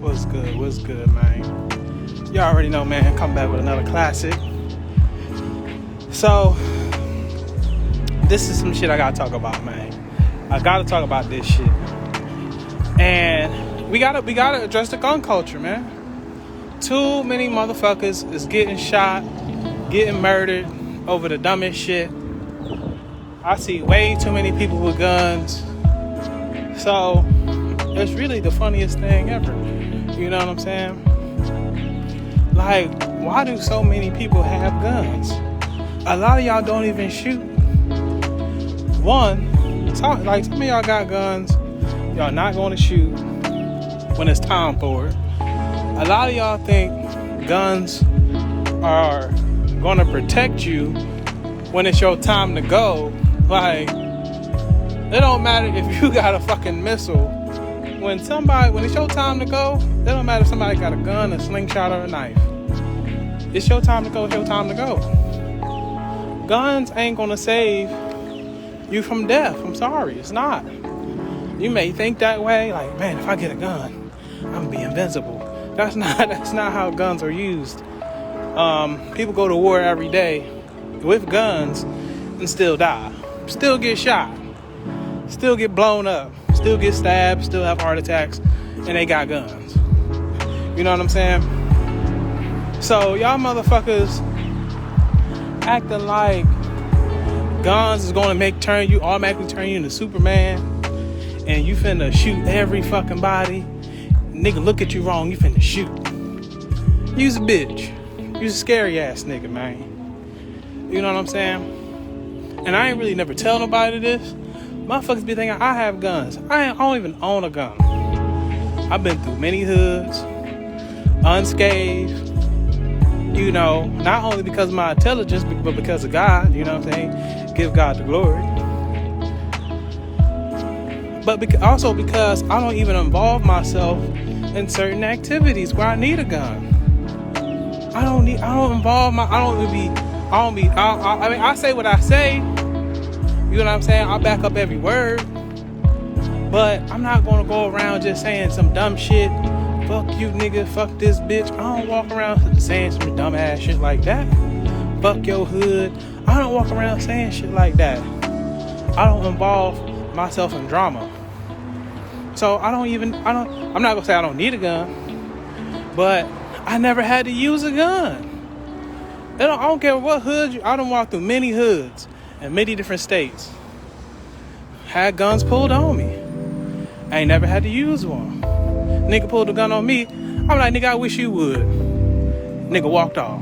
What's good? What's good, man? You already know, man. Come back with another classic. So, this is some shit I gotta talk about, man. I gotta talk about this shit. And we gotta address the gun culture, man. Too many motherfuckers is getting shot, getting murdered over the dumbest shit. I see way too many people with guns. So, it's really the funniest thing ever. You know what I'm saying? Like, why do so many people have guns? A lot of y'all don't even shoot. Some of y'all got guns. Y'all not going to shoot when it's time for it. A lot of y'all think guns are going to protect you when it's your time to go. Like, it don't matter if you got a fucking missile. When it's your time to go, it don't matter if somebody got a gun, a slingshot, or a knife. It's your time to go, it's your time to go. Guns ain't gonna save you from death. I'm sorry, it's not. You may think that way, like, man, if I get a gun, I'm gonna be invincible. That's not how guns are used. People go to war every day with guns and still die. Still get shot. Still get blown up. Still get stabbed, still have heart attacks, and they got guns. You know what I'm saying? So y'all motherfuckers acting like guns is gonna automatically turn you into Superman, and you finna shoot every fucking body. Nigga look at you wrong, you finna shoot. You's a bitch. You's a scary ass nigga, man. You know what I'm saying? And I ain't really never tell nobody this. Motherfuckers be thinking I have guns. I don't even own a gun. I've been through many hoods, unscathed, you know, not only because of my intelligence, but because of God, you know what I'm saying? Give God the glory. But also because I don't even involve myself in certain activities where I need a gun. I say what I say. You know what I'm saying? I'll back up every word. But I'm not going to go around just saying some dumb shit. Fuck you, nigga. Fuck this bitch. I don't walk around saying some dumb ass shit like that. Fuck your hood. I don't walk around saying shit like that. I don't involve myself in drama. So I'm not going to say I don't need a gun. But I never had to use a gun. I don't care what hood I done walked through many hoods. In many different states. Had guns pulled on me. I ain't never had to use one. Nigga pulled a gun on me. I'm like, nigga, I wish you would. Nigga walked off.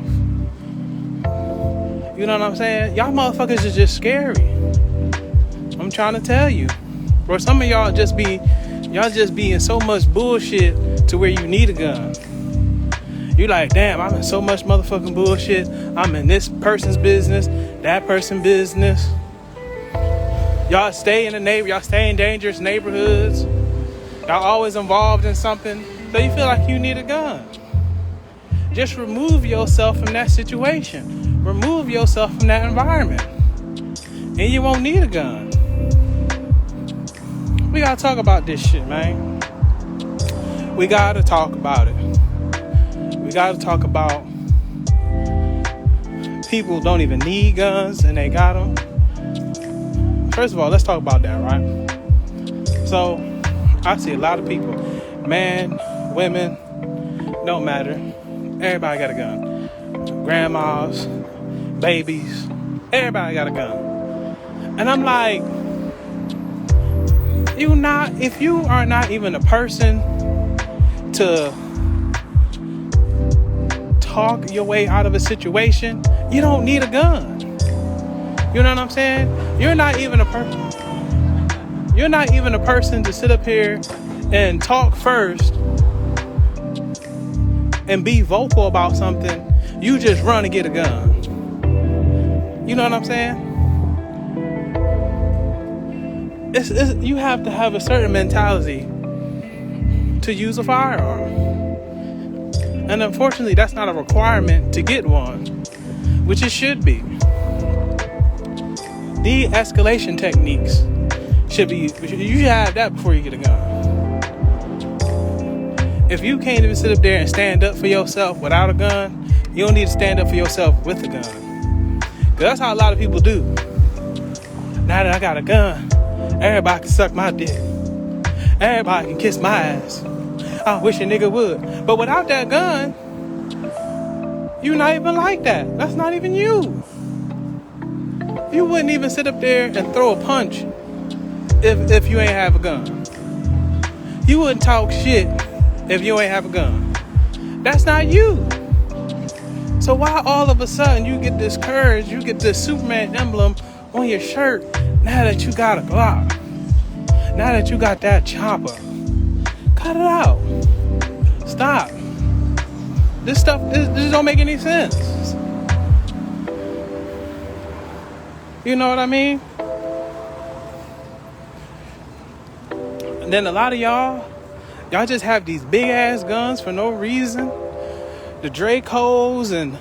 You know what I'm saying? Y'all motherfuckers is just scary. I'm trying to tell you. Bro, some of y'all just be in so much bullshit to where you need a gun. You like, damn, I'm in so much motherfucking bullshit. I'm in this person's business, that person's business. Y'all stay in dangerous neighborhoods. Y'all always involved in something. So you feel like you need a gun. Just remove yourself from that situation. Remove yourself from that environment. And you won't need a gun. We gotta talk about this shit, man. We gotta talk about it. We gotta talk about people don't even need guns and they got them. First of all, let's talk about that, right? So, I see a lot of people, men, women, don't matter. Everybody got a gun. Grandmas, babies, everybody got a gun. And I'm like, if you are not even a person to talk your way out of a situation, you don't need a gun. You know what I'm saying? You're not even a person to sit up here and talk first and be vocal about something. You just run and get a gun. You know what I'm saying? You have to have a certain mentality to use a firearm. And unfortunately, that's not a requirement to get one, which it should be. De-escalation techniques should be, you should have that before you get a gun. If you can't even sit up there and stand up for yourself without a gun, you don't need to stand up for yourself with a gun. Because that's how a lot of people do. Now that I got a gun, everybody can suck my dick. Everybody can kiss my ass. I wish a nigga would. But without that gun, you're not even like that. That's not even you. You wouldn't even sit up there and throw a punch if you ain't have a gun. You wouldn't talk shit if you ain't have a gun. That's not you. So why all of a sudden you get this courage, you get this Superman emblem on your shirt now that you got a Glock? Now that you got that chopper? Cut it out. Stop. This don't make any sense. You know what I mean? And then a lot of y'all just have these big ass guns for no reason. The Dracos and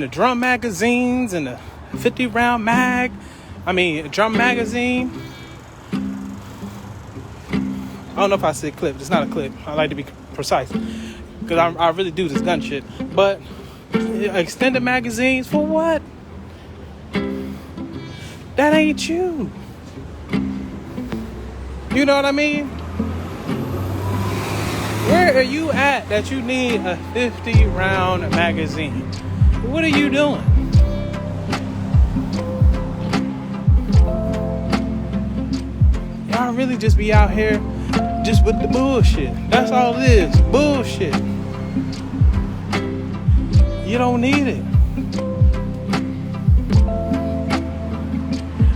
the drum magazines and the 50 round drum magazine. I don't know if I said clip. It's not a clip. I like to be precise because I really do this gun shit. But extended magazines for what? That ain't you. You know what I mean? Where are you at that you need a 50 round magazine? What are you doing? Y'all really just be out here just with the bullshit. That's all it is. Bullshit. You don't need it.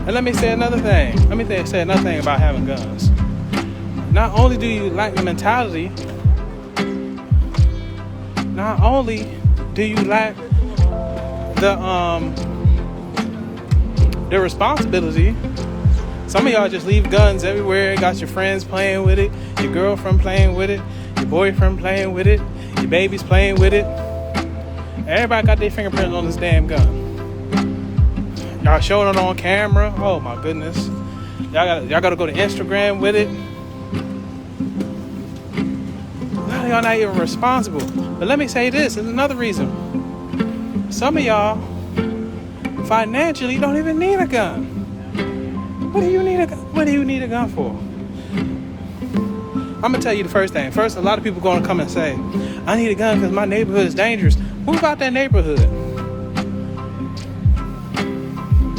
And let me say another thing. Say another thing about having guns. Not only do you lack the mentality, not only do you lack the responsibility. Some of y'all just leave guns everywhere. Got your friends playing with it, your girlfriend playing with it, your boyfriend playing with it, your babies playing with it. Everybody got their fingerprints on this damn gun. Y'all showing it on camera. Oh my goodness. Y'all gotta go to Instagram with it. A lot of y'all not even responsible. But let me say this, there's another reason. Some of y'all financially don't even need a gun. What do you need a gun for? I'm gonna tell you the first thing. First, a lot of people gonna come and say, I need a gun because my neighborhood is dangerous. Move out that neighborhood.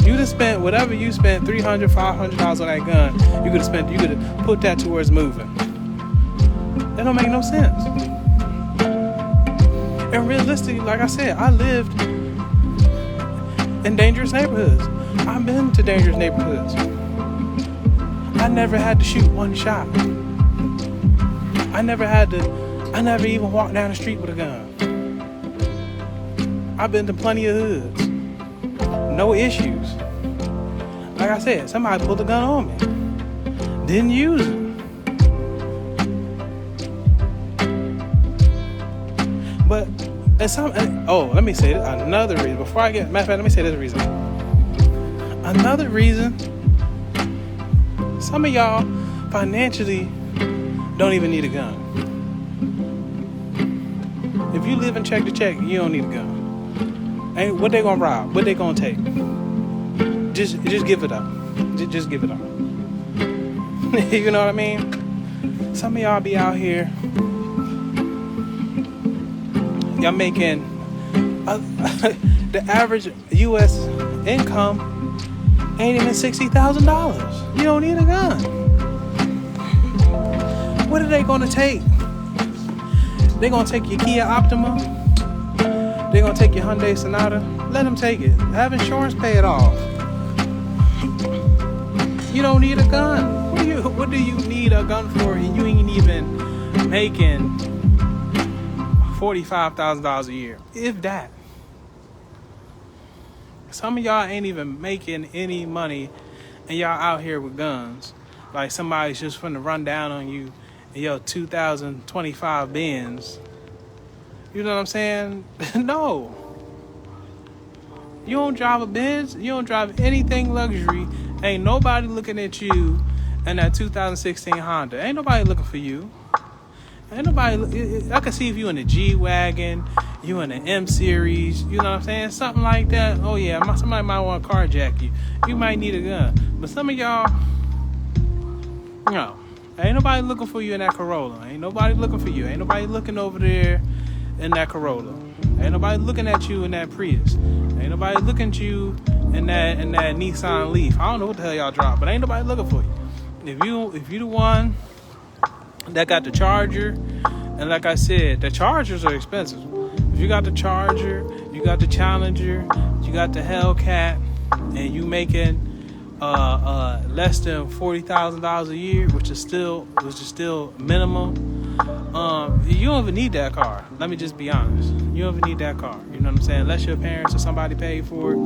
You just spent whatever you spent, $300, $500 on that gun. You could have put that towards moving. That don't make no sense. And realistically, like I said, I lived in dangerous neighborhoods. I've been to dangerous neighborhoods. I never had to shoot one shot. I never even walked down the street with a gun. I've been to plenty of hoods. No issues. Like I said, somebody pulled a gun on me. Didn't use it. But let me say another reason. Before I get, matter of fact, let me say this reason. Another reason, some of y'all financially don't even need a gun. If you live in check to check, you don't need a gun. Ain't what they gonna rob? What they gonna take? Just give it up. Just give it up. You know what I mean? Some of y'all be out here. Y'all making the average U.S. income ain't even $60,000. You don't need a gun. What are they gonna take? They gonna take your Kia Optima. They gonna take your Hyundai Sonata. Let them take it. Have insurance pay it off. You don't need a gun. What do you need a gun for? And you ain't even making $45,000 a year, if that. Some of y'all ain't even making any money, and y'all out here with guns. Like somebody's just finna run down on you in your 2025 Benz. You know what I'm saying? No. You don't drive a Benz. You don't drive anything luxury. Ain't nobody looking at you in that 2016 Honda. Ain't nobody looking for you. Ain't nobody. I can see if you in a G-Wagon, you in an M series, you know what I'm saying? Something like that. Oh yeah, somebody might want to carjack you. You might need a gun. But some of y'all, no, ain't nobody looking for you in that Corolla. Ain't nobody looking for you. Ain't nobody looking over there in that Corolla. Ain't nobody looking at you in that Prius. Ain't nobody looking at you in that Nissan Leaf. I don't know what the hell y'all drop, but ain't nobody looking for you. If you the one that got the Charger, and like I said, the Chargers are expensive. If you got the Charger, you got the Challenger, you got the Hellcat, and you making less than $40,000 a year, which is still minimum. You don't even need that car. Let me just be honest. You don't even need that car. You know what I'm saying? Unless your parents or somebody paid for it,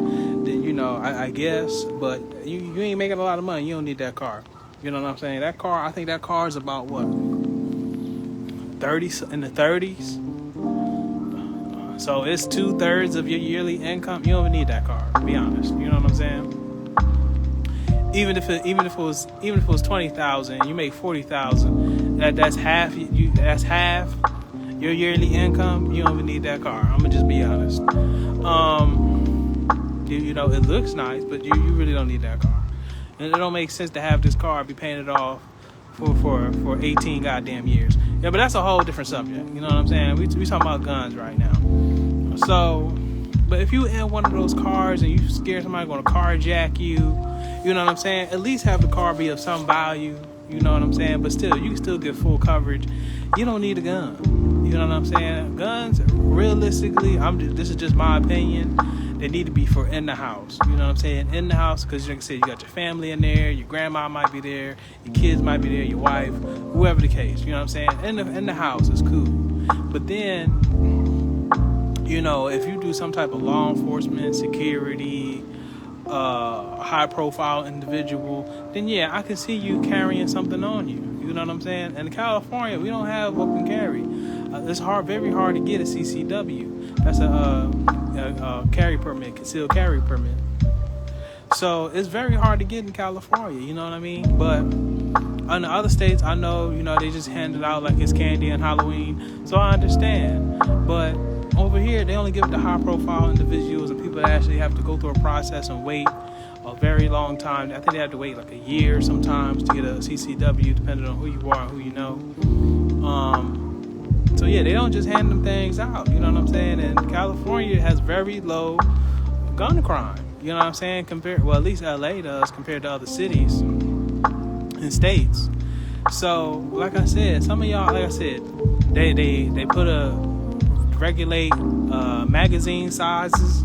then I guess. But you ain't making a lot of money. You don't need that car. You know what I'm saying? That car, I think that car is about what? 30 in the 30s. So it's 2/3 of your yearly income. You don't even need that car. To be honest. You know what I'm saying? Even if it was 20,000, you make 40,000. That's half. That's half your yearly income. You don't even need that car. I'm gonna just be honest. It looks nice, but you really don't need that car. And it don't make sense to have this car be painted off for 18 goddamn years. Yeah, but that's a whole different subject. You know what I'm saying? We talking about guns right now. So, but if you in one of those cars and you scared somebody gonna carjack you, you know what I'm saying? At least have the car be of some value. You know what I'm saying? But still, you can still get full coverage. You don't need a gun. You know what I'm saying? Guns, realistically, this is just my opinion. They need to be for in the house. You know what I'm saying? In the house, because like I said, you got your family in there, your grandma might be there, your kids might be there, your wife, whoever the case. You know what I'm saying? In the house is cool. But then, if you do some type of law enforcement, security, high profile individual, then yeah, I can see you carrying something on you. You know what I'm saying? And in California, we don't have open carry. It's very hard to get a CCW. That's a carry permit, concealed carry permit. So it's very hard to get in California. You know what I mean? But in the other states, I know, they just hand it out like it's candy on Halloween. So I understand. But over here, they only give it to high-profile individuals and people that actually have to go through a process and wait a very long time. I think they have to wait like a year sometimes to get a CCW, depending on who you are and who you know. So yeah, they don't just hand them things out. You know what I'm saying? And California has very low gun crime. You know what I'm saying? At least LA does compared to other cities and states. So, like I said, some of y'all, they regulate magazine sizes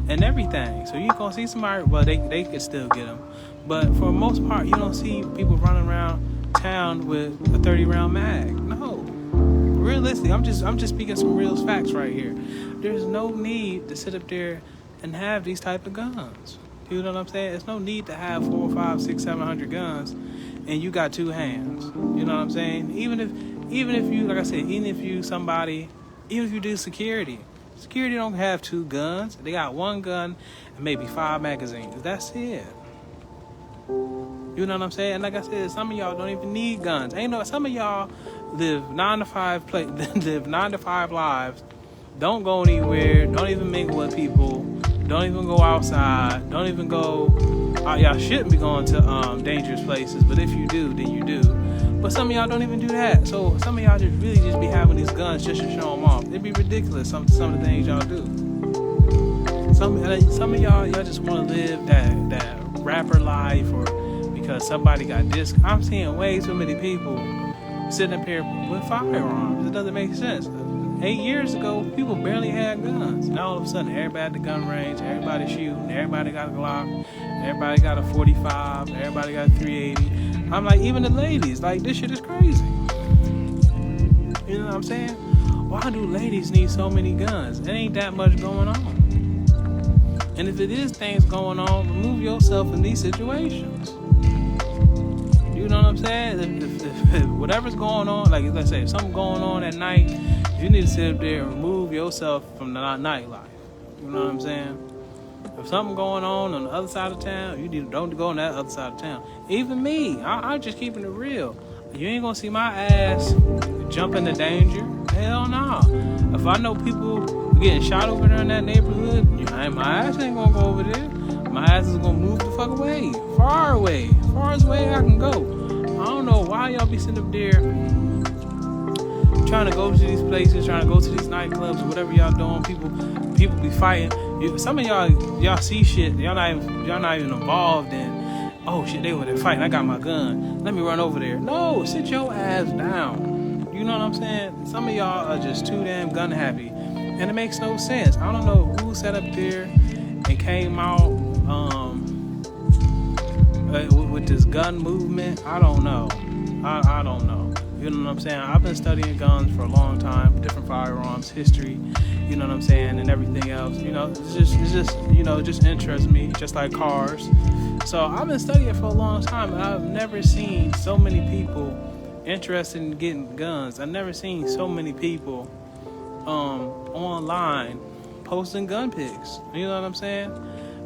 and everything. So you gonna see somebody, well, they can still get them, but for the most part, you don't see people running around town with a 30-round mag. No, realistically, I'm just speaking some real facts right here. There's no need to sit up there and have these type of guns. You know what I'm saying? There's no need to have 4, 5, 6, 700 guns, and you got two hands. You know what I'm saying? Even if you, like I said, even if you do security don't have two guns. They got one gun and maybe 5 magazines. That's it. You know what I'm saying? And like I said, some of y'all don't even need guns. Some of y'all live 9 to 5 lives. Don't go anywhere. Don't even mingle with people. Don't even go outside. Don't even go. Y'all shouldn't be going to dangerous places. But if you do, then you do. But some of y'all don't even do that. So some of y'all just be having these guns just to show them off. It'd be ridiculous, some of the things y'all do. Some of y'all just want to live that rapper life, or because somebody got this. I'm seeing way too many people sitting up here with firearms. It doesn't make sense. 8 years ago, people barely had guns. Now all of a sudden, everybody at the gun range, everybody shooting, everybody got a Glock, everybody got a 45, everybody got a 380. I'm like, even the ladies, like, this shit is crazy. You know what I'm saying? Why do ladies need so many guns? It ain't that much going on. And if it is things going on, remove yourself in these situations. You know what I'm saying? If whatever's going on, like, let's say, if something going on at night, you need to sit up there and remove yourself from the nightlife. You know what I'm saying? If something going on the other side of town, don't go on that other side of town. Even me, I'm just keeping it real. You ain't gonna see my ass jump into danger. Hell no. If I know people getting shot over there in that neighborhood, my ass ain't gonna go over there. My ass is gonna move the fuck away. Far away. Farthest way I can go. I don't know why y'all be sitting up there trying to go to these places, trying to go to these nightclubs or whatever y'all doing. People be fighting. Some of y'all see shit. Y'all not even involved in. Oh shit, they were there fighting. I got my gun. Let me run over there. No, sit your ass down. You know what I'm saying? Some of y'all are just too damn gun happy, and it makes no sense. I don't know who sat up there and came out with this gun movement. I don't know. I don't know. You know what I'm saying? I've been studying guns for a long time, different firearms, history, you know what I'm saying, and everything else. You know, it's just it just interests me, just like cars. So I've been studying it for a long time, and I've never seen so many people interested in getting guns. I've never seen so many people online posting gun pics. You know what I'm saying?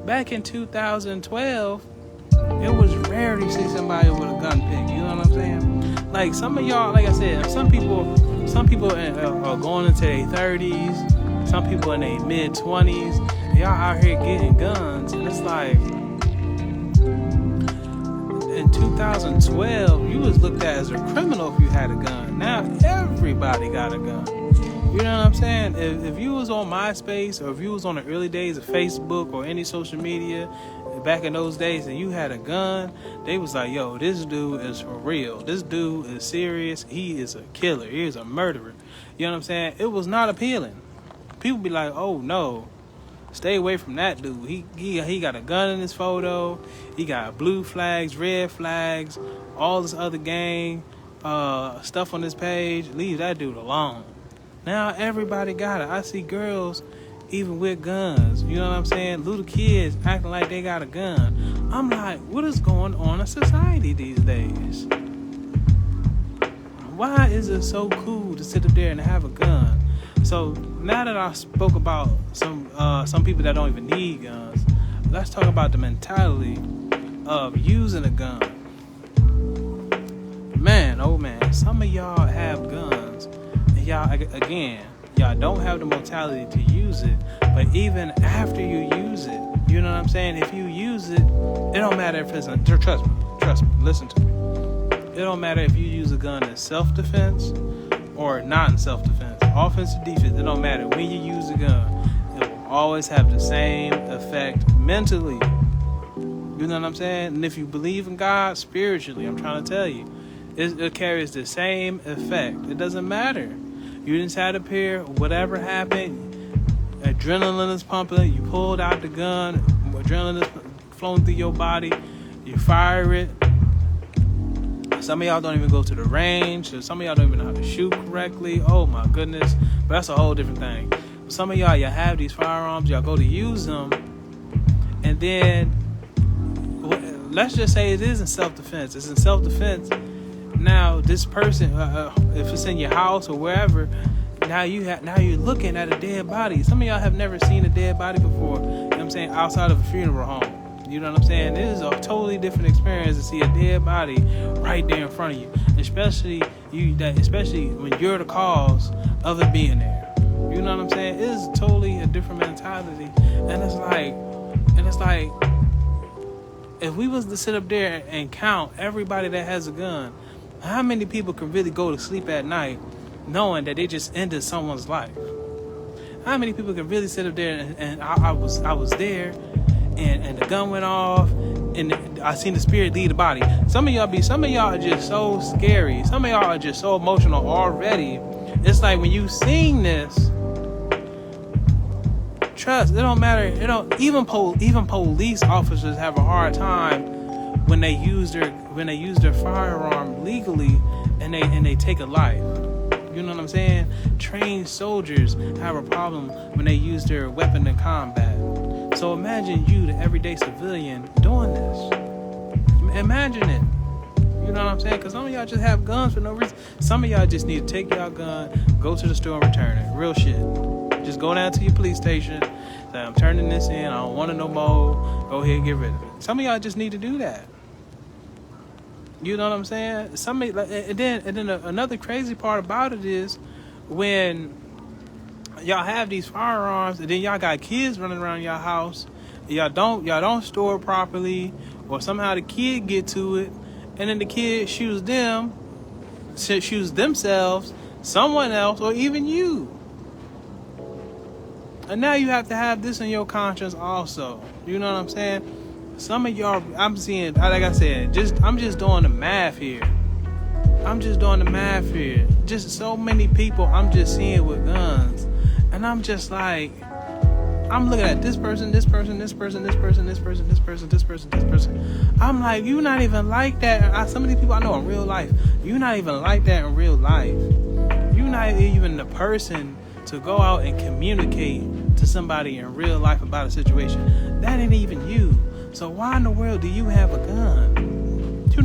Back in 2012, it was rare to see somebody with a gun pic. You know what I'm saying? Like some of y'all, like I said, some people are going into their 30s. Some people in their mid 20s. Y'all out here getting guns, and it's like in 2012, you was looked at as a criminal if you had a gun. Now everybody got a gun. You know what I'm saying? If you was on MySpace or if you was on the early days of Facebook or any social media back in those days and you had a gun, they was like, yo, this dude is for real. This dude is serious. He is a killer. He is a murderer. You know what I'm saying? It was not appealing. People be like, oh no, stay away from that dude. He got a gun in his photo. He got blue flags, red flags, all this other gang stuff on his page. Leave that dude alone. Now everybody got it. I see girls even with guns. You know what I'm saying? Little kids acting like they got a gun. I'm like, what is going on in society these days? Why is it so cool to sit up there and have a gun? So now that I spoke about some people that don't even need guns, let's talk about the mentality of using a gun. Man, oh man, some of y'all have guns, and y'all don't have the mentality to use it. But even after you use it, you know what I'm saying? If you use it, it don't matter if it's trust me, listen to me. It don't matter if you use a gun in self-defense or not in self-defense. Offense or defense, it don't matter. When you use a gun, it will always have the same effect mentally. You know what I'm saying? And if you believe in God spiritually, I'm trying to tell you, it carries the same effect. It doesn't matter. You didn't sat up here, whatever happened, adrenaline is pumping, you pulled out the gun, adrenaline is flowing through your body, you fire it. Some of y'all don't even go to the range, or some of y'all don't even know how to shoot correctly. Oh my goodness. But that's a whole different thing. Some of y'all have these firearms, y'all go to use them, and then let's just say it is in self-defense. It's in self-defense. Now this person, if it's in your house or wherever, now you're looking at a dead body. Some of y'all have never seen a dead body before. You know what I'm saying? Outside of a funeral home. You know what I'm saying? This is a totally different experience to see a dead body right there in front of you, especially when you're the cause of it being there. You know what I'm saying? It is totally a different mentality, and it's like if we was to sit up there and count everybody that has a gun, how many people can really go to sleep at night knowing that they just ended someone's life? How many people can really sit up there and I was there, and the gun went off, and I seen the spirit leave the body. Some of y'all are just so scary. Some of y'all are just so emotional already. It's like when you sing this, trust, it don't matter. Even police officers have a hard time when they use their firearm legally and they take a life. You know what I'm saying? Trained soldiers have a problem when they use their weapon in combat. So imagine you, the everyday civilian, doing this. Imagine it. You know what I'm saying? Because some of y'all just have guns for no reason. Some of y'all just need to take y'all gun, go to the store and return it. Real shit. Just go down to your police station, say, I'm turning this in, I don't want it no more. Go ahead and get rid of it. Some of y'all just need to do that. You know what I'm saying? Somebody like, and then another crazy part about it is when y'all have these firearms, and then y'all got kids running around your house. Y'all don't store it properly, or somehow the kid get to it, and then the kid shoots themselves, someone else, or even you. And now you have to have this in your conscience also. You know what I'm saying? Some of y'all, I'm seeing, like I said, I'm just doing the math here. Just so many people I'm just seeing with guns. And I'm just like, I'm looking at this person. I'm like, you not even like that. Some of these people I know in real life, you not even like that in real life. You not even the person to go out and communicate to somebody in real life about a situation. That ain't even you. So why in the world do you have a gun? You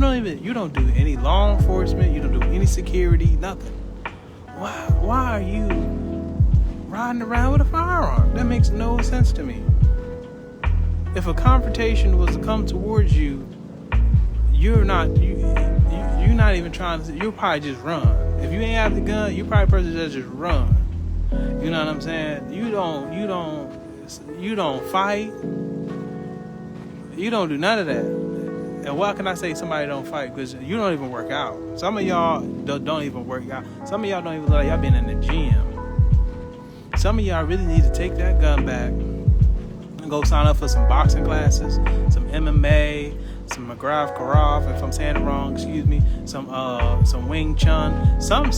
don't do any law enforcement. You don't do any security, nothing. Why are you riding around with a firearm? That makes no sense to me. If a confrontation was to come towards you, you're not even trying to. You'll probably just run. If you ain't have the gun, you probably person that just run. You know what I'm saying? You don't fight. You don't do none of that. And why can I say somebody don't fight? Because you don't even work out. Some of y'all don't even work out. Some of y'all don't even look like y'all been in the gym. Some of y'all really need to take that gun back and go sign up for some boxing classes, some MMA, some McGrath Karaf, if I'm saying it wrong, excuse me, some Wing Chun, something.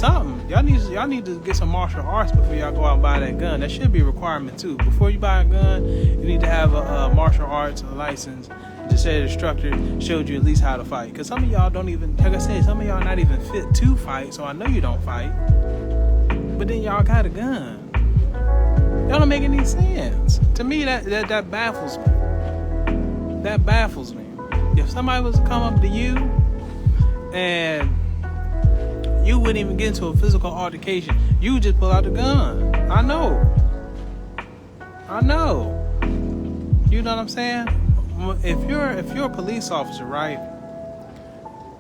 Y'all need to get some martial arts before y'all go out and buy that gun. That should be a requirement too. Before you buy a gun, you need to have a martial arts license. Just say the instructor showed you at least how to fight. Because some of y'all don't even, like I said, some of y'all not even fit to fight, so I know you don't fight. But then y'all got a gun. Y'all don't make any sense. To me, that baffles me. That baffles me. If somebody was to come up to you and you wouldn't even get into a physical altercation, you would just pull out the gun. I know. You know what I'm saying? If you're a police officer, right?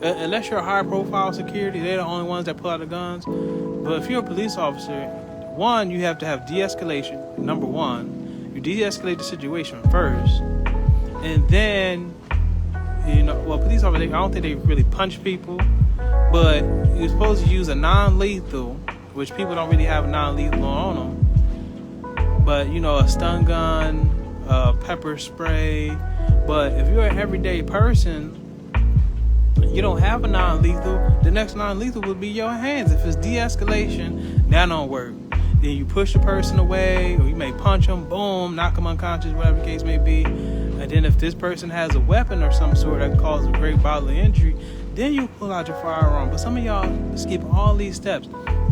Unless you're a high profile security, they're the only ones that pull out the guns. But if you're a police officer, one, you have to have de-escalation. Number one, you de-escalate the situation first, and then, police officers, I don't think they really punch people, but you're supposed to use a non-lethal, which people don't really have a non-lethal on them. But a stun gun, pepper spray. But if you're an everyday person, you don't have a non-lethal. The next non-lethal would be your hands. If it's de-escalation, that don't work. Then you push the person away, or you may punch them, boom, knock them unconscious, whatever the case may be. And then if this person has a weapon or some sort that causes great bodily injury, then you pull out your firearm. But some of y'all skip all these steps.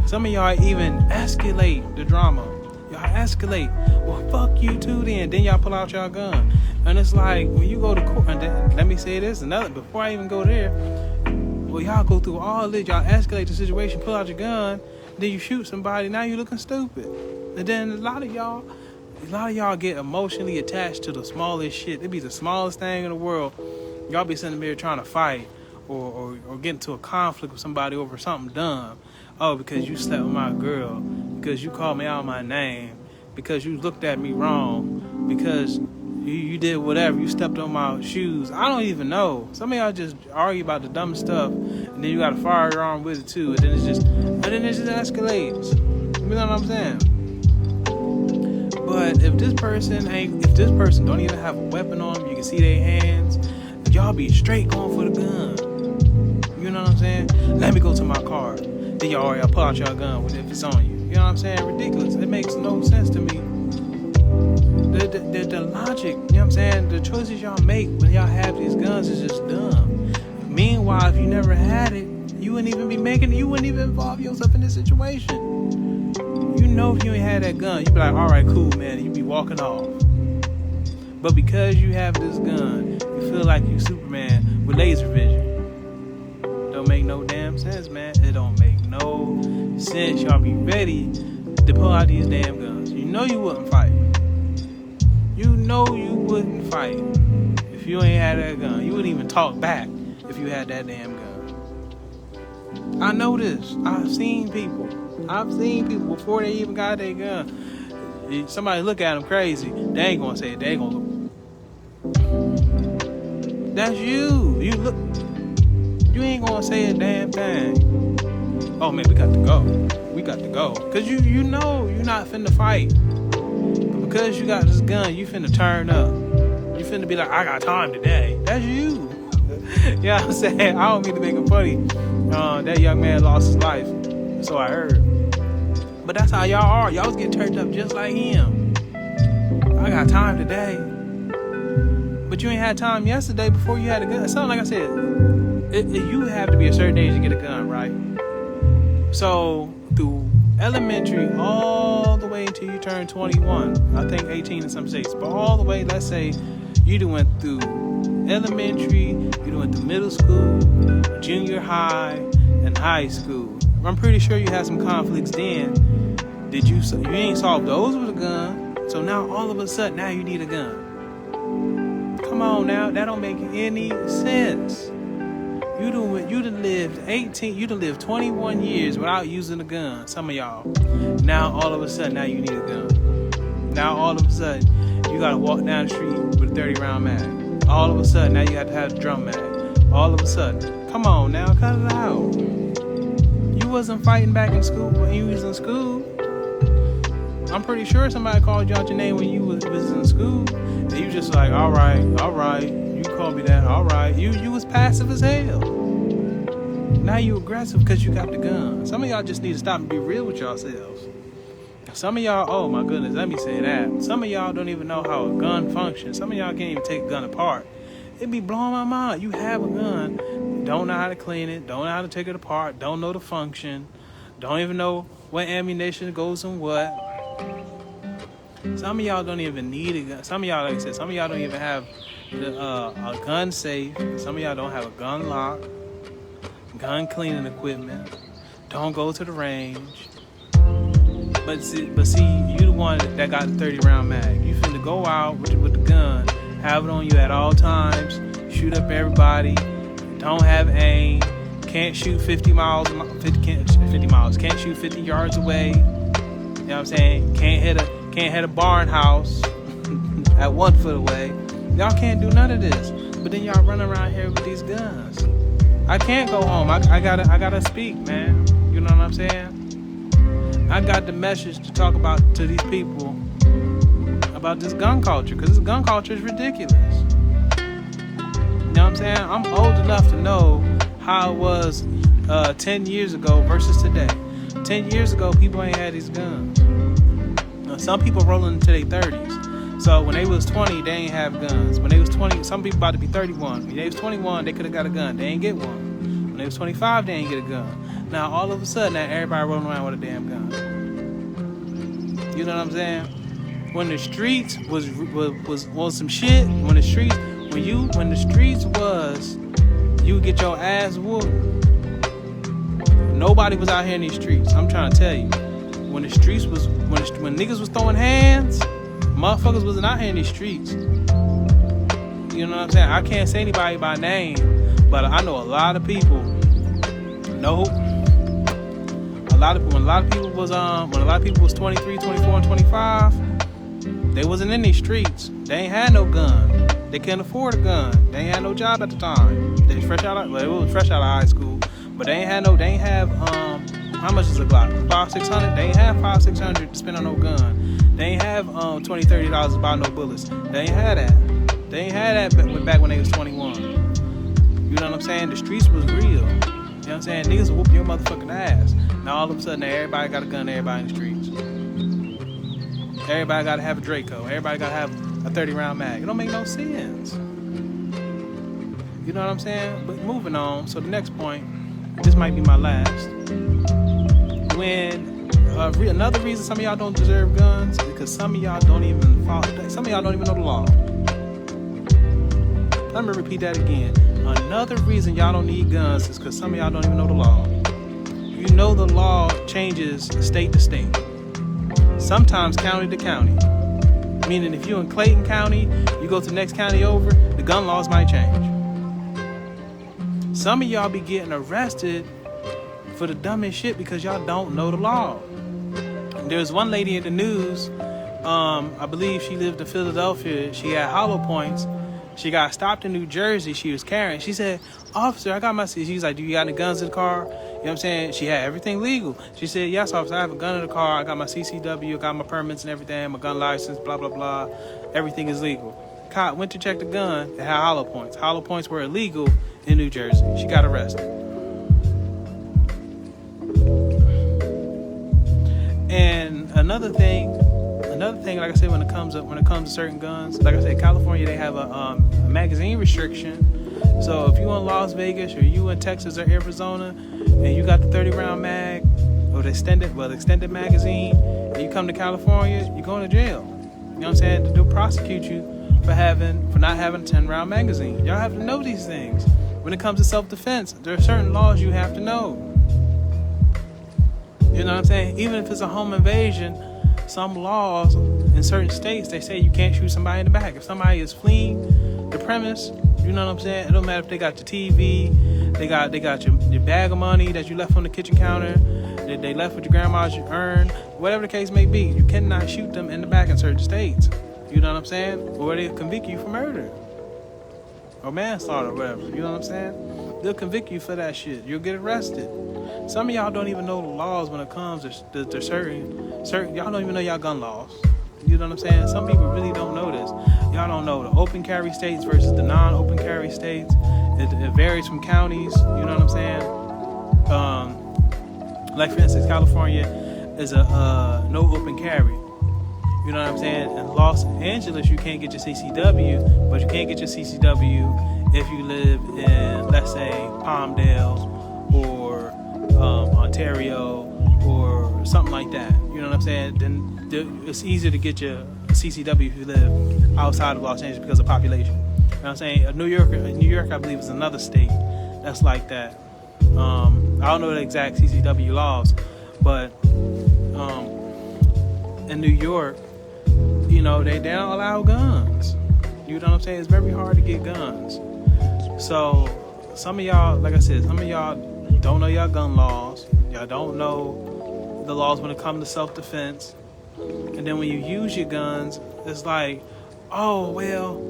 Some of y'all even escalate the drama. Y'all escalate. Well, fuck you too then. Then y'all pull out your gun. And it's like, when you go to court, and then, let me say this, before I even go there, well, y'all go through all this, y'all escalate the situation, pull out your gun, then you shoot somebody, now you looking stupid. And then a lot of y'all get emotionally attached to the smallest shit. It be the smallest thing in the world. Y'all be sitting there trying to fight or get into a conflict with somebody over something dumb. Oh, because you slept with my girl, because you called me out my name, because you looked at me wrong, because you did whatever, you stepped on my shoes. I don't even know. Some of y'all just argue about the dumbest stuff, and then you got a firearm with it too, and then it just escalates. You know what I'm saying? But if this person don't even have a weapon on them, you can see their hands, y'all be straight going for the gun. You know what I'm saying? Let me go to my car. Then y'all pull out your gun if it's on you. You know what I'm saying? Ridiculous. It makes no sense to me. The logic, you know what I'm saying? The choices y'all make when y'all have these guns is just dumb. Meanwhile, if you never had it, you wouldn't even involve yourself in this situation. If you ain't had that gun, you'd be like, all right, cool, man, and you'd be walking off. But because you have this gun, you feel like you Superman with laser vision. Don't make no damn sense, man. It don't make no sense. Y'all be ready to pull out these damn guns. You wouldn't fight. You wouldn't fight if you ain't had that gun. You wouldn't even talk back if you had that damn gun. I know this. I've seen people before they even got their gun. Somebody look at them crazy. They ain't gonna say it. They ain't gonna look. That's you. You ain't gonna say a damn thing. Oh man, we got to go. Cause you know you're not finna fight. But because you got this gun, you finna turn up. You finna be like, I got time today. That's you. You know what I'm saying? I don't mean to make it funny. That young man lost his life. So I heard. But that's how y'all are. Y'all was getting turned up just like him. I got time today. But you ain't had time yesterday before you had a gun. Something like I said, you have to be a certain age to get a gun, right? So through elementary all the way until you turn 21, I think 18 in some states, but all the way, let's say you done went through elementary, you done went through middle school, junior high, and high school. I'm pretty sure you had some conflicts then. You ain't solved those with a gun, so now all of a sudden now you need a gun. Come on now, that don't make any sense. You done lived 21 years without using a gun, some of y'all. Now all of a sudden, now you need a gun. Now all of a sudden, you gotta walk down the street with a 30 round mag. All of a sudden, now you have to have a drum mag. All of a sudden, come on now, cut it out. You wasn't fighting back in school when you was in school. I'm pretty sure somebody called you out your name when you was in school. And you just like, all right. You call me that, all right. You was passive as hell. Now you aggressive because you got the gun. Some of y'all just need to stop and be real with yourselves. Some of y'all, oh my goodness, let me say that. Some of y'all don't even know how a gun functions. Some of y'all can't even take a gun apart. It be blowing my mind. You have a gun, don't know how to clean it, don't know how to take it apart, don't know the function, don't even know what ammunition goes in what. Some of y'all don't even need a gun. Some of y'all, like I said, some of y'all don't even have a gun safe. Some of y'all don't have a gun lock, gun cleaning equipment. Don't go to the range. But see, you the one that got the 30 round mag. You finna go out with the gun, have it on you at all times, shoot up everybody. Don't have aim. Can't shoot 50 miles. Can't shoot 50 yards away. You know what I'm saying? Can't hit a barn house at 1 foot away. Y'all can't do none of this. But then y'all run around here with these guns. I can't go home. I gotta speak, man. You know what I'm saying? I got the message to talk about to these people about this gun culture, because this gun culture is ridiculous. You know what I'm saying? I'm old enough to know how it was 10 years ago versus today. 10 years ago, people ain't had these guns. Some people rolling into their 30s. So when they was 20, they ain't have guns. When they was 20, some people about to be 31. When they was 21, they could have got a gun. They ain't get one. When they was 25, they ain't get a gun. Now all of a sudden, now everybody rolling around with a damn gun. You know what I'm saying? When the streets was some shit. When the streets was, you would get your ass whooped. Nobody was out here in these streets. I'm trying to tell you. When the streets was, when niggas was throwing hands, motherfuckers wasn't out here in these streets. You know what I'm saying? I can't say anybody by name, but I know a lot of people. When a lot of people was 23, 24, and 25, they wasn't in these streets. They ain't had no gun. They couldn't afford a gun. They ain't had no job at the time. They was fresh out of high school, but they ain't have how much is a Glock? $500-$600? They ain't have $500-$600 to spend on no gun. They ain't have $20-$30 to buy no bullets. They ain't had that. They ain't had that back when they was 21. You know what I'm saying? The streets was real. You know what I'm saying? Niggas will whoop your motherfucking ass. Now all of a sudden, everybody got a gun. Everybody in the streets. Everybody got to have a Draco. Everybody got to have a 30 round mag. It don't make no sense. You know what I'm saying? But moving on. So the next point. This might be my last. When another reason some of y'all don't deserve guns is because some of y'all don't even know the law. Let me repeat that again. Another reason y'all don't need guns is because some of y'all don't even know the law. You know the law changes state to state. Sometimes county to county. Meaning if you're in Clayton County, you go to the next county over, the gun laws might change. Some of y'all be getting arrested for the dumbest shit because y'all don't know the law. There's one lady in the news, I believe she lived in Philadelphia. She had hollow points. She got stopped in New Jersey. She was carrying. She said, "Officer, I got my..." She's like, "Do you got any guns in the car?" You know what I'm saying? She had everything legal. She said, "Yes, officer, I have a gun in the car. I got my CCW, I got my permits and everything, my gun license, blah, blah, blah. Everything is legal." Cop went to check the gun. It had hollow points. Hollow points were illegal in New Jersey. She got arrested. And another thing, like I said, when it comes to certain guns, like I said, California, they have a magazine restriction. So if you in Las Vegas or you in Texas or Arizona, and you got the 30-round mag or the extended magazine, and you come to California, you're going to jail. You know what I'm saying? They'll prosecute you for not having a 10-round magazine. Y'all have to know these things. When it comes to self-defense, there are certain laws you have to know. You know what I'm saying? Even if it's a home invasion, some laws in certain states, they say you can't shoot somebody in the back. If somebody is fleeing the premise, you know what I'm saying? It don't matter if they got your TV, they got your bag of money that you left on the kitchen counter, that they left with your grandma's urn, whatever the case may be. You cannot shoot them in the back in certain states. You know what I'm saying? Or they'll convict you for murder or manslaughter or whatever. You know what I'm saying? They'll convict you for that shit. You'll get arrested. Some of y'all don't even know the laws when it comes to certain. Y'all don't even know y'all gun laws. You know what I'm saying? Some people really don't know this. Y'all don't know the open carry states versus the non-open carry states. It varies from counties. You know what I'm saying? Like for instance, California is a no open carry. You know what I'm saying? In Los Angeles, you can't get your CCW, but you can't get your CCW if you live in, let's say, Palmdale or Ontario or something like that. You know what I'm saying? Then it's easier to get your CCW if you live outside of Los Angeles because of population. You know what I'm saying? New York, I believe, is another state that's like that. I don't know the exact CCW laws, but in New York, you know, they don't allow guns. You know what I'm saying? It's very hard to get guns. So some of y'all, like I said, some of y'all don't know y'all gun laws. Y'all don't know the laws when it comes to self-defense. And then when you use your guns, it's like, oh, well,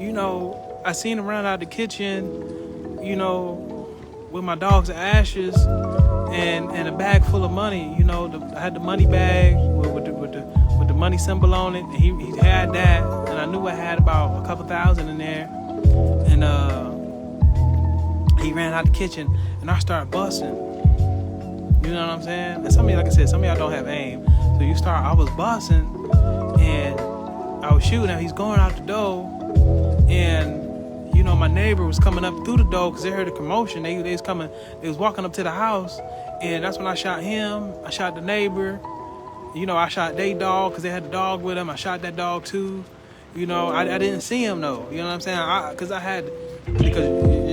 you know, I seen him run out the kitchen, you know, with my dog's ashes and a bag full of money. You know, I had the money bag with the money symbol on it. And he had that, and I knew I had about a couple thousand in there. And he ran out the kitchen, and I started busting. You know what I'm saying? And some of y'all, like I said, some of y'all don't have aim. So I was busting, and I was shooting, and he's going out the door, and you know, my neighbor was coming up through the door because they heard a commotion. They was walking up to the house, and that's when I shot him. I shot the neighbor. You know, I shot their dog because they had the dog with them. I shot that dog too. You know, I didn't see him though. You know what I'm saying? Because a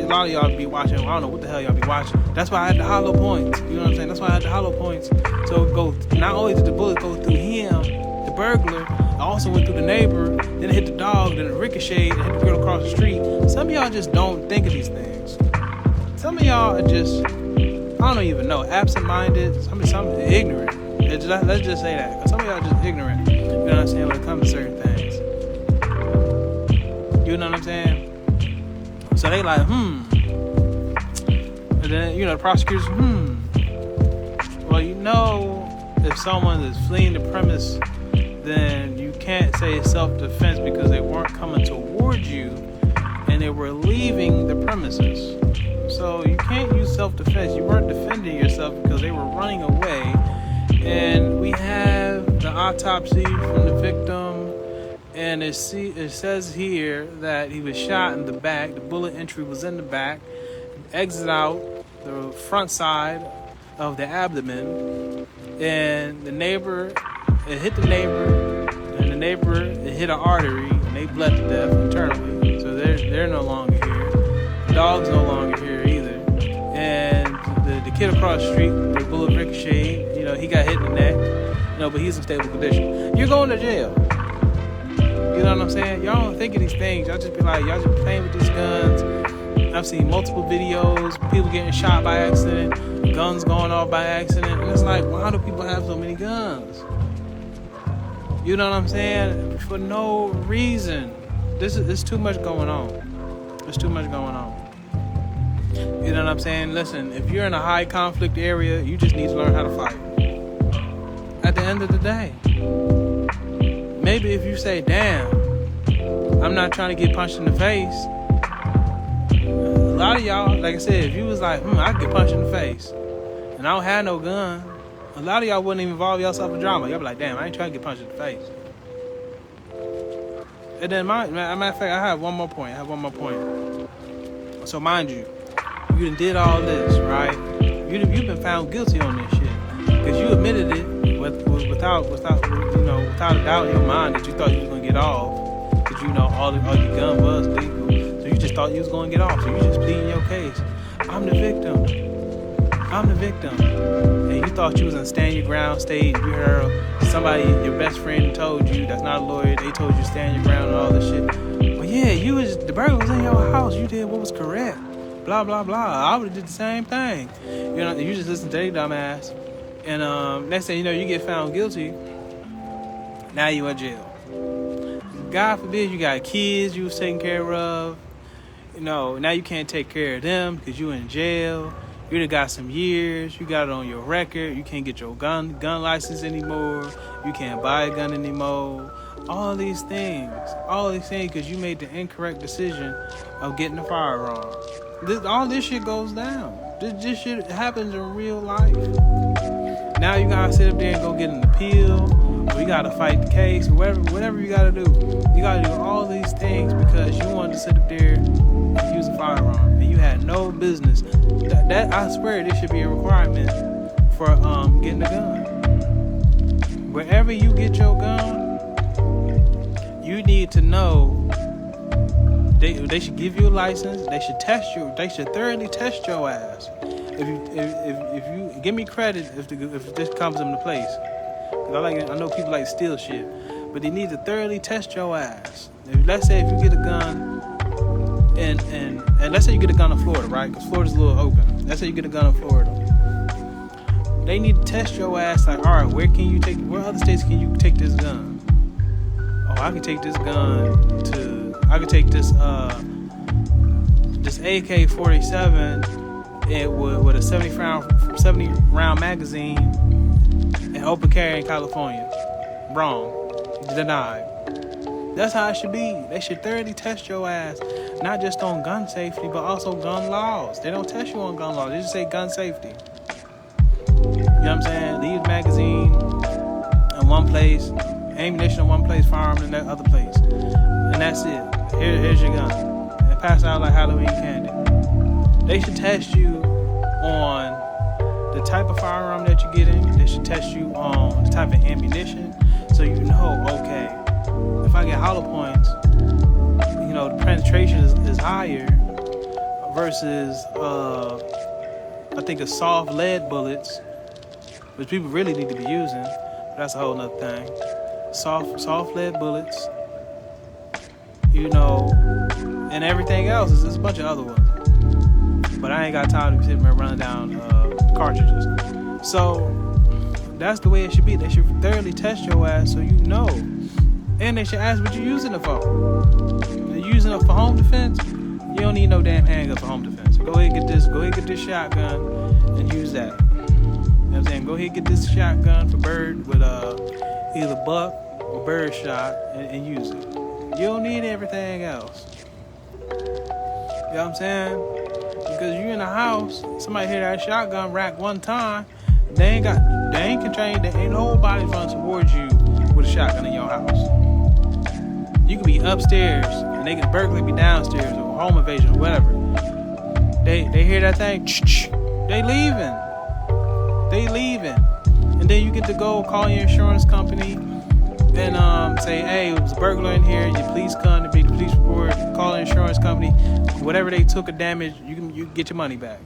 lot of y'all be watching. I don't know what the hell y'all be watching. That's why I had the hollow points. You know what I'm saying? That's why I had the hollow points. So it goes, not only did the bullet go through him, the burglar, I also went through the neighbor, then it hit the dog, then it ricocheted, and hit the girl across the street. Some of y'all just don't think of these things. Some of y'all are just, I don't even know, absent-minded, some ignorant. Let's just say that. Some of y'all are just ignorant. You know what I'm saying? When it comes to certain things. You know what I'm saying? So they like, And then, you know, the prosecutors, Well, you know, if someone is fleeing the premise, then you can't say it's self-defense because they weren't coming towards you and they were leaving the premises. So you can't use self-defense. You weren't defending yourself because they were running away. And we have the autopsy from the victim, and it says here that he was shot in the back. The bullet entry was in the back, exit out the front side of the abdomen, and it hit the neighbor, and the neighbor, it hit an artery, and they bled to death internally. So they're no longer here. The dog's no longer here either. And the kid across the street, the bullet ricocheted. You know, he got hit in the neck. You know, but he's in stable condition. You're going to jail. You know what I'm saying? Y'all don't think of these things. Y'all just be like, y'all just playing with these guns. I've seen multiple videos, people getting shot by accident, guns going off by accident. And it's like, why do people have so many guns? You know what I'm saying? For no reason. It's too much going on. There's too much going on. You know what I'm saying? Listen, if you're in a high conflict area, you just need to learn how to fight. At the end of the day, maybe if you say, damn, I'm not trying to get punched in the face. A lot of y'all, like I said, if you was like, I could get punched in the face and I don't have no gun, a lot of y'all wouldn't even involve yourself in drama. Y'all be like, damn, I ain't trying to get punched in the face. And then, matter of fact, I have one more point. So mind you done did all this, right? You've been found guilty on this shit because you admitted it without a doubt in your mind that you thought you was gonna get off because all your gun was legal, so you just thought you was gonna get off. So you just pleading your case. I'm the victim, and you thought you was in stand your ground state. You heard somebody, your best friend, told you that's not a lawyer. They told you stand your ground and all this shit. But yeah, the burglar was in your house. You did what was correct. Blah, blah, blah. I would have did the same thing. You just listen to their dumb ass. And next thing you know, you get found guilty. Now you in jail. God forbid you got kids you was taking care of. Now you can't take care of them because you in jail. You done got some years. You got it on your record. You can't get your gun license anymore. You can't buy a gun anymore. All these things because you made the incorrect decision of getting a firearm. All this shit goes down. This shit happens in real life. Now you gotta sit up there and go get an appeal, or you gotta fight the case, or whatever you gotta do. You gotta do all these things because you wanted to sit up there and use a firearm, and you had no business. That I swear, this should be a requirement for getting a gun. Wherever you get your gun, you need to know. They should give you a license. They should test you. They should thoroughly test your ass. If you give me credit if this comes into place, because I know people like to steal shit, but they need to thoroughly test your ass. Let's say if you get a gun, and let's say you get a gun in Florida, right? Because Florida's a little open. Let's say you get a gun in Florida. They need to test your ass. Like, all right, where other states can you take this gun? Oh, I can take this gun I could take this AK-47 with a 70 round magazine and open carry in California. Wrong. Denied. That's how it should be. They should thoroughly test your ass, not just on gun safety, but also gun laws. They don't test you on gun laws. They just say gun safety. You know what I'm saying? Leave magazine in one place, ammunition in one place, firearm in that other place. And that's it. Here's your gun. And pass out like Halloween candy. They should test you on the type of firearm that you're getting. They should test you on the type of ammunition. So you know, okay, if I get hollow points, the penetration is higher versus, I think the soft lead bullets, which people really need to be using. But that's a whole nother thing. Soft lead bullets. And everything else is a bunch of other ones. But I ain't got time to sit there running down cartridges. So that's the way it should be. They should thoroughly test your ass so you know. And they should ask what you're using it for. If you're using it for home defense, you don't need no damn handgun for home defense. Go ahead and get this shotgun and use that. You know what I'm saying? Go ahead and get this shotgun for bird with either buck or bird shot and use it. You don't need everything else. You know what I'm saying? Because you're in a house, somebody hit that shotgun rack one time, they ain't contained, there ain't nobody running towards you with a shotgun in your house. You could be upstairs and they can burglary be downstairs or home invasion or whatever. They hear that thing, they leaving. And then you get to go call your insurance company and say, hey, it was a burglar in here. Your police come to be the police report. Call the insurance company. Whatever they took a damage, you can get your money back.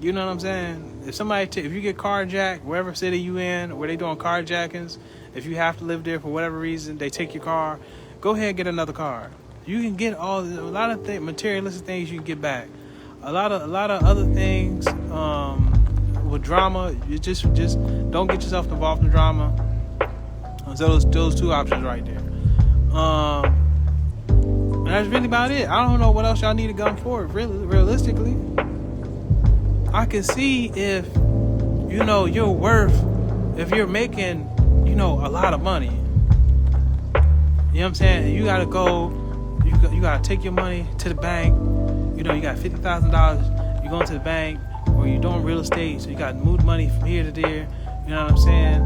You know what I'm saying? If you get carjacked, wherever city you in, where they doing carjackings, if you have to live there for whatever reason, they take your car. Go ahead and get another car. You can get a lot of materialistic things you can get back. A lot of other things. with drama, you just don't get yourself involved in drama. So those two options right there. And that's really about it. I don't know what else y'all need a gun for. Really, realistically, I can see if you're worth, if you're making a lot of money. You know what I'm saying? You gotta go. You gotta take your money to the bank. You got $50,000. You're going to the bank, or you're doing real estate, so you got to move money from here to there. You know what I'm saying?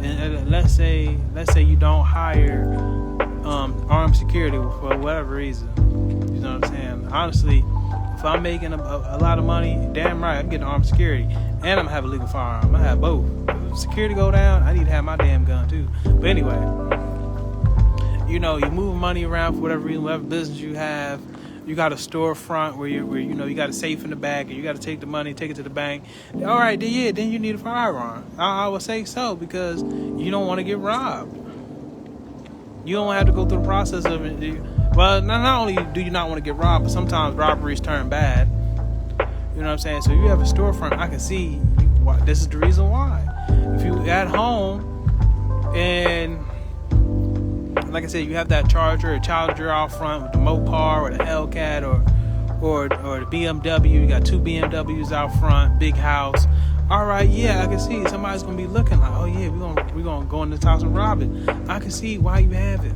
And let's say you don't hire armed security for whatever reason. You know what I'm saying? Honestly, if I'm making a lot of money, damn right, I'm getting armed security, and I'm gonna have a legal firearm. I'm gonna have both. If security go down, I need to have my damn gun too. But anyway, you're moving money around for whatever reason, whatever business you have. You got a storefront where you got a safe in the back, and you got to take the money, take it to the bank. All right, then you need a firearm. I would say so, because you don't want to get robbed. You don't have to go through the process of it. Well, not only do you not want to get robbed, but sometimes robberies turn bad. You know what I'm saying? So if you have a storefront, I can see this is the reason why. If you at home and, like I said, you have that Charger out front with the Mopar or the Hellcat or the BMW. You got 2 BMWs out front, big house. All right, yeah, I can see somebody's gonna be looking like, oh yeah, we're gonna go in this house and rob it. I can see why you have it.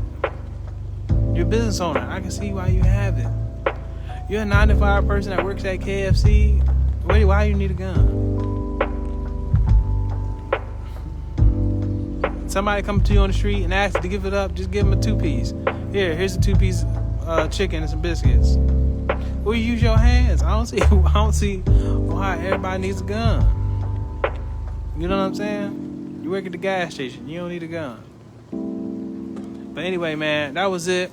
You're a business owner. I can see why you have it. You're a 9-to-5 person that works at KFC. Why you need a gun? Somebody come to you on the street and ask to give it up, just give them a 2-piece. Here's a 2-piece chicken and some biscuits. Well, you use your hands. I don't see why everybody needs a gun. You know what I'm saying? You work at the gas station, you don't need a gun. But anyway, man, that was it.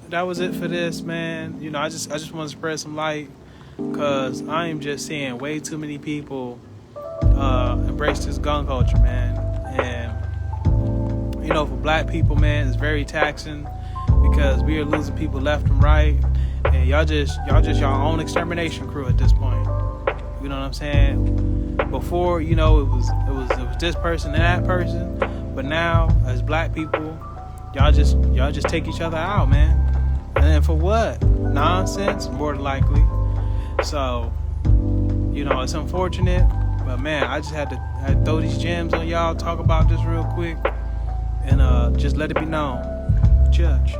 That was it for this, man. I just want to spread some light, because I am just seeing way too many people embrace this gun culture, man. And for black people, man, it's very taxing, because we are losing people left and right, and y'all just your own extermination crew at this point. You know what I'm saying? Before, it was this person and that person, but now as black people, y'all just take each other out, man. And then for what? Nonsense, more than likely. So, it's unfortunate, but man, I just had to throw these gems on y'all, talk about this real quick, and just let it be known. Church.